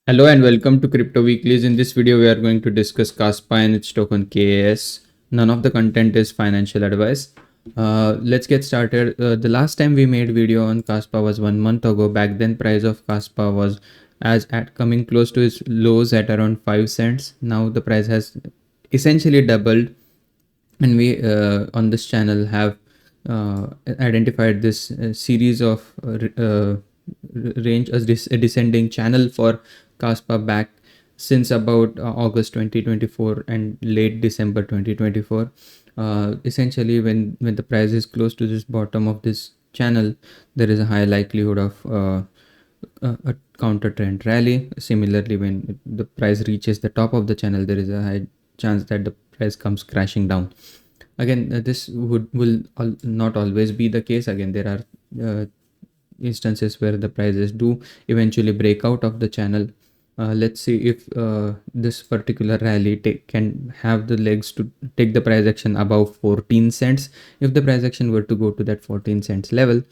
Hello and welcome to Crypto Weeklies. In this video, we are going to discuss Kaspa and its token KAS. None of the content is financial advice. Let's get started. The last time we made video on Kaspa was 1 month ago. Back then, price of Kaspa was as at coming close to its lows at around 5 cents. Now the price has essentially doubled, and we on this channel have identified this series of range as a descending channel for Kaspa back since about August 2024 and late December 2024. Essentially, when the price is close to this bottom of this channel, there is a high likelihood of a counter trend rally. Similarly, when the price reaches the top of the channel, there is a high chance that the price comes crashing down. Again, this will not always be the case. Again, there are instances where the prices do eventually break out of the channel. Let's see if this particular rally can have the legs to take the price action above 14 cents. If the price action were to go to that 14 cents level,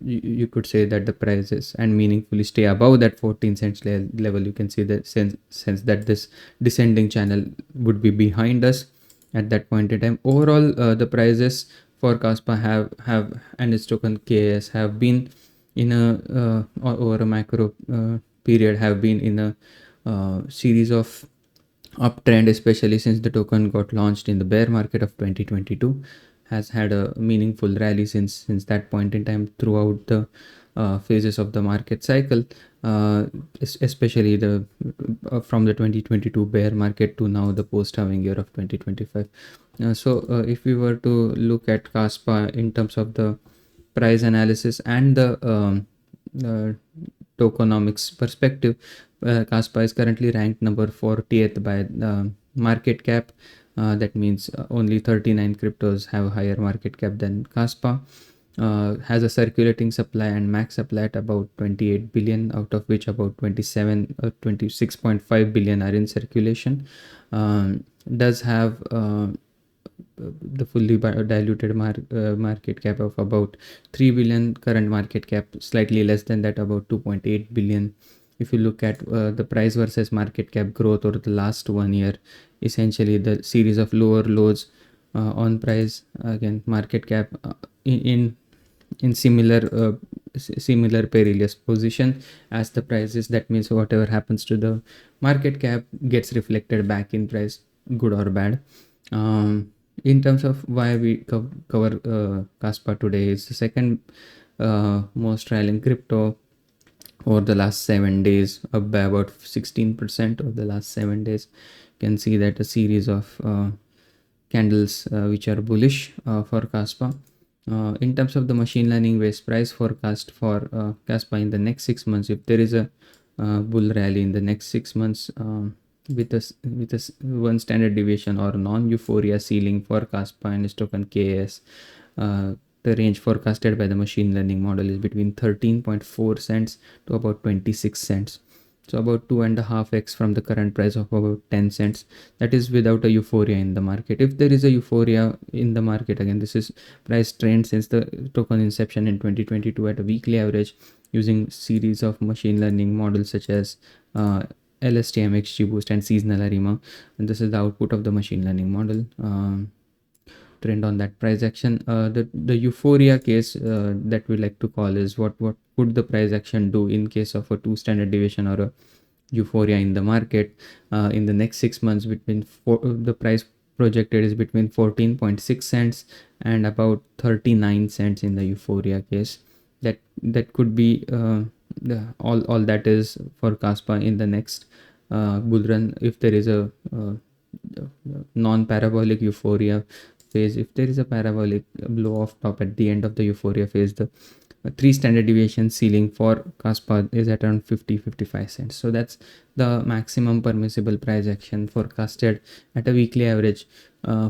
you could say that the prices and meaningfully stay above that 14 cents level. You can see the sense that this descending channel would be behind us at that point in time. Overall, the prices for Kaspa have and its token KAS have been in a over a macro period have been in a series of uptrend, especially since the token got launched in the bear market of 2022. Has had a meaningful rally since that point in time throughout the phases of the market cycle, especially the from the 2022 bear market to now the post halving year of 2025. If we were to look at Kaspa in terms of the price analysis and the tokenomics perspective, Kaspa is currently ranked number 40th by market cap. That means only 39 cryptos have a higher market cap than Kaspa. Has a circulating supply and max supply at about 28 billion, out of which about 26.5 billion are in circulation. Does have the fully diluted market cap of about 3 billion. Current market cap slightly less than that, about 2.8 billion. If you look at the price versus market cap growth over the last 1 year, essentially the series of lower lows on price, again market cap in similar perilous position as the prices. That means whatever happens to the market cap gets reflected back in price, good or bad. In terms of why we cover Kaspa today, is the second most rallying crypto over the last 7 days, up by about 16% over the last 7 days. You can see that a series of candles which are bullish for Kaspa. In terms of the machine learning based price forecast for Kaspa in the next 6 months, if there is a bull rally in the next 6 months, with a one standard deviation or non-euphoria ceiling for Kaspa and its token KAS, the range forecasted by the machine learning model is between 13.4 cents to about 26 cents. So about 2.5x from the current price of about 10 cents. That is without a euphoria in the market. If there is a euphoria in the market, again, this is price trend since the token inception in 2022 at a weekly average using series of machine learning models such as LSTM, XGBoost and seasonal ARIMA. And this is the output of the machine learning model. Trend on that price action. The euphoria case that we like to call is what could the price action do in case of a 2 standard deviation or a euphoria in the market in the next 6 months. The price projected is between 14.6 cents and about 39 cents in the euphoria case. That could be all that is for Kaspa in the next bull run. If there is a non-parabolic euphoria phase, if there is a parabolic blow off top at the end of the euphoria phase, the 3 standard deviation ceiling for Kaspa is at around 55 cents. So that's the maximum permissible price action forecasted at a weekly average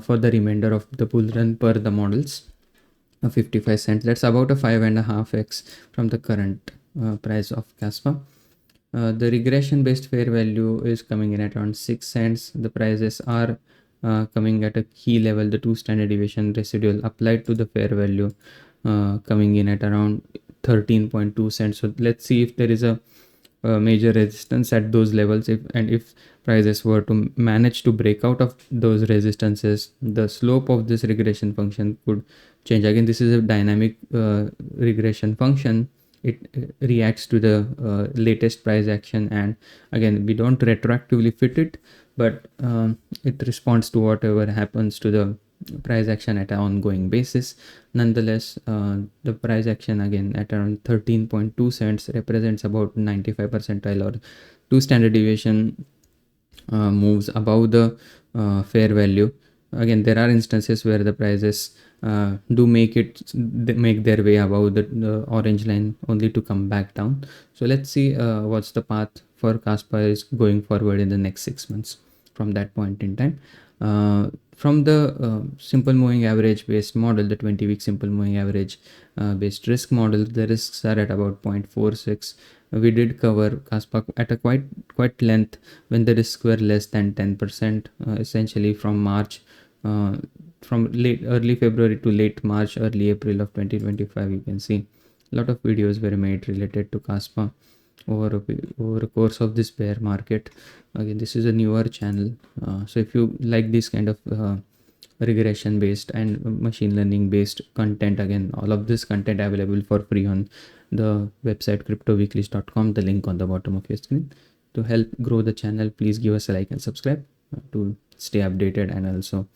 for the remainder of the bull run per the models, 55 cents. That's about a 5.5x from the current price of Kaspa. The regression based fair value is coming in at around 6 cents. The prices are coming at a key level, the 2 standard deviation residual applied to the fair value coming in at around 13.2 cents. So let's see if there is a major resistance at those levels. If prices were to manage to break out of those resistances, the slope of this regression function could change. Again, this is a dynamic regression function. It reacts to the latest price action, and again, we don't retroactively fit it, but it responds to whatever happens to the price action at an ongoing basis. Nonetheless, the price action again at around 13.2 cents represents about 95 percentile or 2 standard deviation moves above the fair value. Again, there are instances where the prices do make their way above the orange line only to come back down. So let's see what's the path for Kaspa is going forward in the next 6 months from that point in time. From the simple moving average based model, the 20-week simple moving average based risk model, the risks are at about 0.46. We did cover Kaspa at a quite length when the risks were less than 10%, essentially from March, from early February to late March, early April of 2025. You can see a lot of videos were made related to Kaspa over a course of this bear market. Again, this is a newer channel, so if you like this kind of regression based and machine learning based content, again, all of this content available for free on the website cryptoweeklies.com, the link on the bottom of your screen. To help grow the channel, please give us a like and subscribe to stay updated and also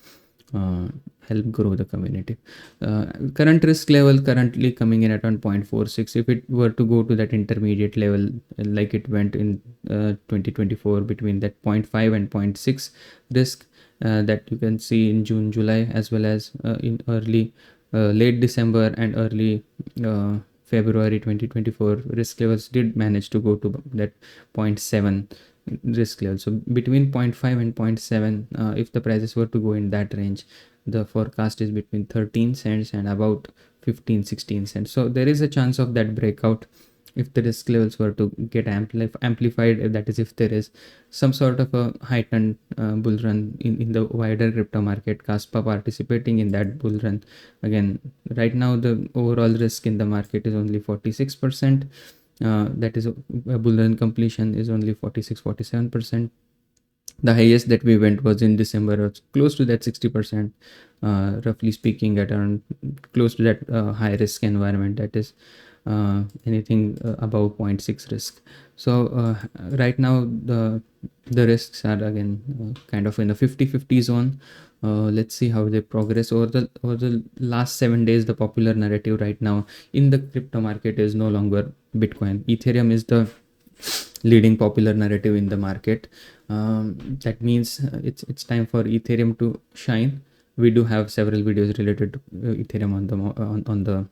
help grow the community. Current risk level currently coming in at around 0.46. If it were to go to that intermediate level like it went in 2024 between that 0.5 and 0.6 risk that you can see in June, July, as well as in late December and early February 2024, risk levels did manage to go to that 0.7 risk level. So between 0.5 and 0.7, if the prices were to go in that range, the forecast is between 13 cents and about 15-16 cents. So there is a chance of that breakout if the risk levels were to get amplified, that is if there is some sort of a heightened bull run in the wider crypto market, Kaspa participating in that bull run. Again, right now the overall risk in the market is only 46%. That is a bull run completion is only 46-47%. The highest that we went was in December, close to that 60%, roughly speaking, at around close to that high risk environment, that is anything above 0.6 risk. So right now the risks are again kind of in the 50-50 zone. Let's see how they progress over the last 7 days. The popular narrative right now in the crypto market is no longer Bitcoin. Ethereum is the leading popular narrative in the market. That means it's time for Ethereum to shine. We do have several videos related to Ethereum on the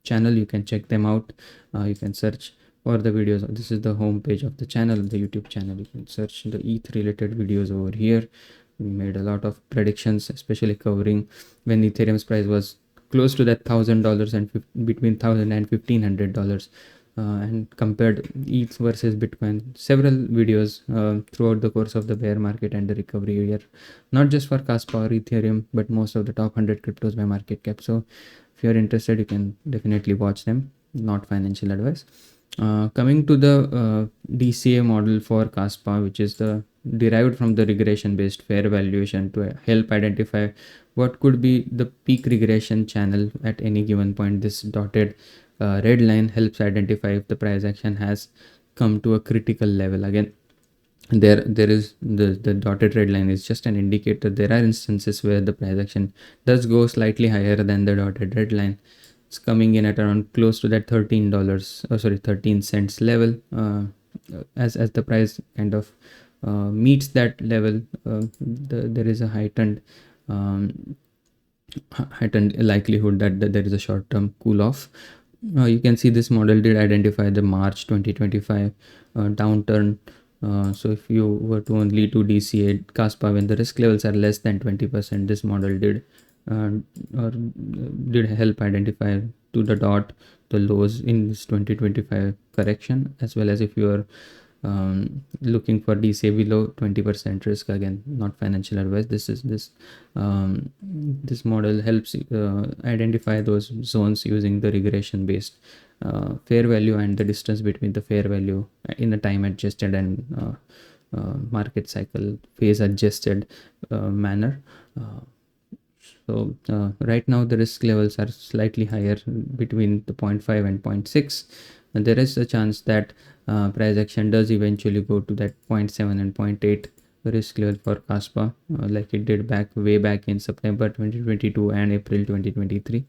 channel. You can check them out. You can search for the videos. This is the home page of the channel, the YouTube channel. You can search the ETH related videos over here. We made a lot of predictions, especially covering when Ethereum's price was close to that $1,000 and between $1,000 and $1,500, and compared ETH versus Bitcoin. Several videos throughout the course of the bear market and the recovery year, not just for Kaspa or Ethereum, but most of the top 100 cryptos by market cap. So if you're interested, you can definitely watch them. Not financial advice. Coming to the DCA model for Kaspa, which is derived from the regression based fair valuation to help identify what could be the peak regression channel at any given point. This dotted red line helps identify if the price action has come to a critical level. Again, there is the dotted red line is just an indicator. There are instances where the price action does go slightly higher than the dotted red line. It's coming in at around close to that $13 cents level. As the price kind of meets that level, there is a heightened likelihood that there is a short-term cool-off. You can see this model did identify the March 2025 downturn. So if you were to only do DCA Kaspa when the risk levels are less than 20%, this model did help identify to the dot the lows in this 2025 correction, as well as if you are looking for DCA below 20% risk. Again, not financial advice. This model helps identify those zones using the regression based fair value and the distance between the fair value in a time adjusted and market cycle phase adjusted manner. Right now the risk levels are slightly higher between the 0.5 and 0.6, and there is a chance that price action does eventually go to that 0.7 and 0.8 risk level for Kaspa, like it did way back in September 2022 and April 2023.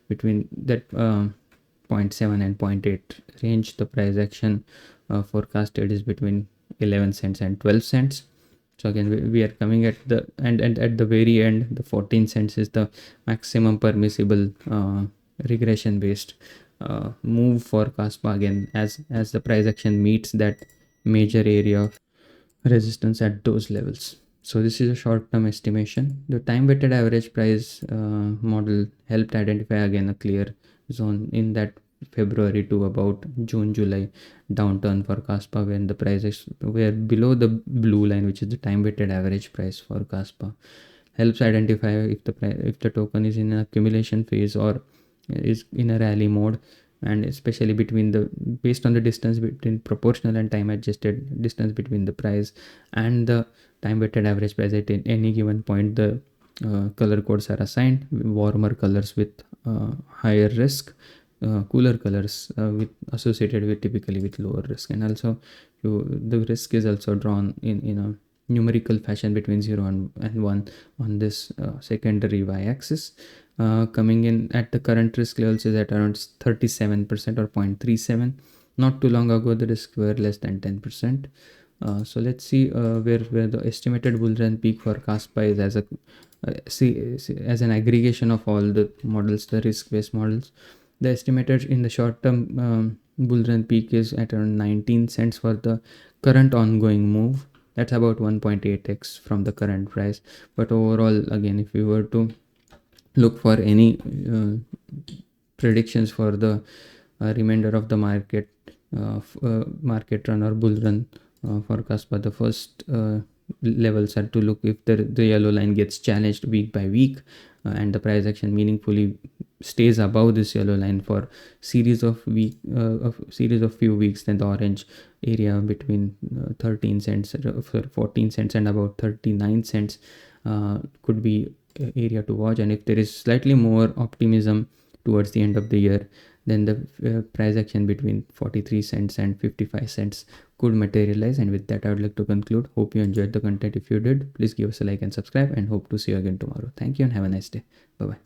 Between that 0.7 and 0.8 range, the price action forecasted is between 11 cents and 12 cents. So again, we are coming at the and at the very end, the 14 cents is the maximum permissible regression based move for Kaspa, again, as the price action meets that major area of resistance at those levels. So this is a short-term estimation. The time-weighted average price model helped identify again a clear zone in that February to about June-July downturn for Kaspa, when the prices were below the blue line, which is the time-weighted average price for Kaspa. Helps identify if the token is in an accumulation phase or is in a rally mode, and especially based on the distance between proportional and time adjusted distance between the price and the time weighted average price at any given point. The color codes are assigned: warmer colors with higher risk, cooler colors associated with typically with lower risk, and also the risk is also drawn in a numerical fashion between 0 and 1 on this secondary y-axis. Coming in at the current risk levels is at around 37% or 0.37. Not too long ago the risks were less than 10%. So let's see where the estimated bull run peak for Kaspa is as an aggregation of all the models, the risk based models. The estimated in the short term bull run peak is at around 19 cents for the current ongoing move. That's about 1.8x from the current price. But overall, again, if we were to look for any predictions for the remainder of the market run or bull run for Kaspa, the first levels are to look if the yellow line gets challenged week by week and the price action meaningfully stays above this yellow line for series of few weeks. Then the orange area between 13 cents 14 cents and about 39 cents could be area to watch. And if there is slightly more optimism towards the end of the year, then the price action between 43 cents and 55 cents could materialize. And with that, I would like to conclude. Hope you enjoyed the content. If you did, please give us a like and subscribe, and hope to see you again tomorrow. Thank you and have a nice day. Bye bye.